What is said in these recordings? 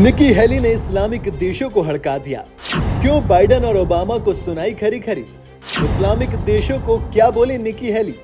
निकी heli ने Islamic देशों को हड़का दिया। क्यों बाइडेन और ओबामा को सुनाई खरी खरी? इस्लामिक देशों को क्या बोली निकी हेली?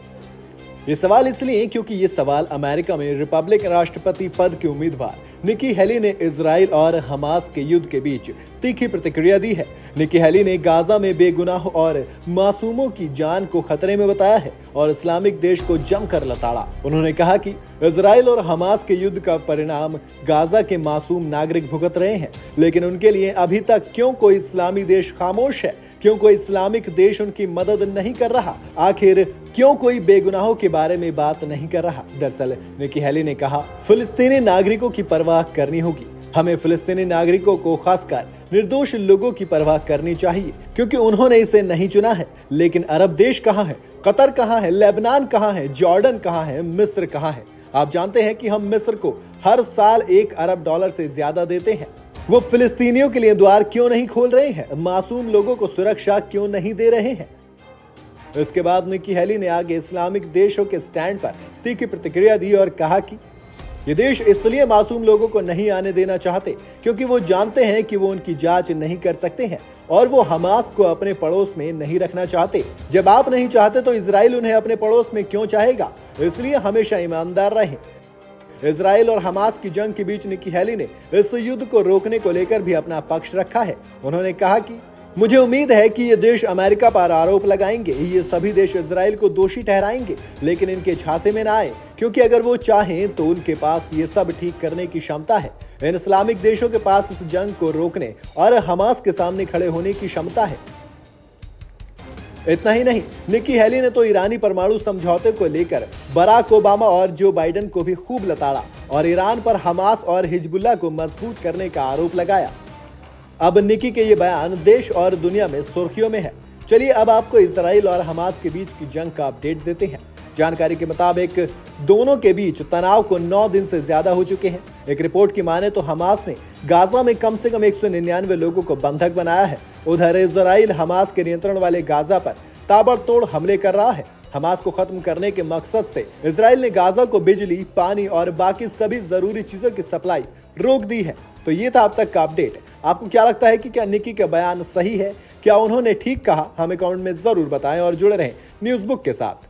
ये सवाल इसलिए क्योंकि ये सवाल अमेरिका में रिपब्लिकन राष्ट्रपति पद के उम्मीदवार निकी हेली ने इजराइल और हमास के युद्ध के बीच तीखी प्रतिक्रिया दी है। निकी हेली ने गाजा में बेगुनाह और मासूमों की जान को खतरे में बताया है और इस्लामिक देश को जमकर लताड़ा। उन्होंने कहा कि इजराइल और हमास के युद्ध का परिणाम गाजा के मासूम नागरिक भुगत रहे हैं, लेकिन उनके लिए अभी तक क्यों कोई इस्लामी देश खामोश है? क्यों कोई इस्लामिक देश उनकी मदद नहीं कर रहा? आखिर क्यों कोई बेगुनाहों के बारे में बात नहीं कर रहा? दरअसल निकी हेली ने कहा, फिलिस्तीनी नागरिकों की परवाह करनी होगी। हमें फिलिस्तीनी नागरिकों को, खासकर निर्दोष लोगों की परवाह करनी चाहिए, क्योंकि उन्होंने इसे नहीं चुना है। लेकिन अरब देश कहाँ है? कतर कहाँ है? लेबनान कहाँ है? जॉर्डन कहाँ है? मिस्र कहाँ है? आप जानते हैं कि हम मिस्र को हर साल $1 अरब से ज्यादा देते हैं। वो फिलिस्तीनियों के लिए द्वार क्यों नहीं खोल रहे हैं? मासूम लोगों को सुरक्षा क्यों नहीं दे रहे हैं? इसके बाद निकी हेली ने आगे इस्लामिक देशों के स्टैंड पर तीखी प्रतिक्रिया दी और कहा कि ये देश इसलिए मासूम लोगों को नहीं आने देना चाहते क्योंकि वो जानते हैं कि वो उनकी जांच नहीं कर सकते हैं और वो हमास को अपने पड़ोस में नहीं रखना चाहते। जब आप नहीं चाहते तो इजराइल उन्हें अपने पड़ोस में क्यों चाहेगा? इसलिए हमेशा ईमानदार रहें। इजराइल और हमास की जंग के बीच निकी हेली ने इस युद्ध को रोकने को लेकर भी अपना पक्ष रखा है। उन्होंने कहा कि मुझे उम्मीद है कि ये देश अमेरिका पर आरोप लगाएंगे, ये सभी देश इजराइल को दोषी ठहराएंगे, लेकिन इनके झांसे में ना आए, क्योंकि अगर वो चाहें तो उनके पास ये सब ठीक करने की क्षमता है। इन इस्लामिक देशों के पास इस जंग को रोकने और हमास के सामने खड़े होने की क्षमता है। इतना ही नहीं, निकी हेली ने तो ईरानी परमाणु समझौते को लेकर बराक ओबामा और जो बाइडेन को भी खूब लताड़ा और ईरान पर हमास और हिजबुल्लाह को मजबूत करने का आरोप लगाया। अब निकी के ये बयान देश और दुनिया में सुर्खियों में है। चलिए अब आपको इजराइल और हमास के बीच की जंग का अपडेट देते हैं। जानकारी के मुताबिक दोनों के बीच तनाव को 9 दिन से ज्यादा हो चुके हैं। एक रिपोर्ट की माने तो हमास ने गाजा में कम से कम 199 लोगों को बंधक बनाया है। उधर इजराइल हमास के नियंत्रण वाले गाजा पर ताबड़तोड़ हमले कर रहा है। हमास को खत्म करने के मकसद से इजराइल ने गाजा को बिजली, पानी और बाकी सभी जरूरी चीजों की सप्लाई रोक दी है। तो ये था अब तक का अपडेट। आपको क्या लगता है कि क्या निकी का बयान सही है? क्या उन्होंने ठीक कहा? हमें कमेंट में जरूर बताएं और जुड़े रहें न्यूज़ बुक के साथ।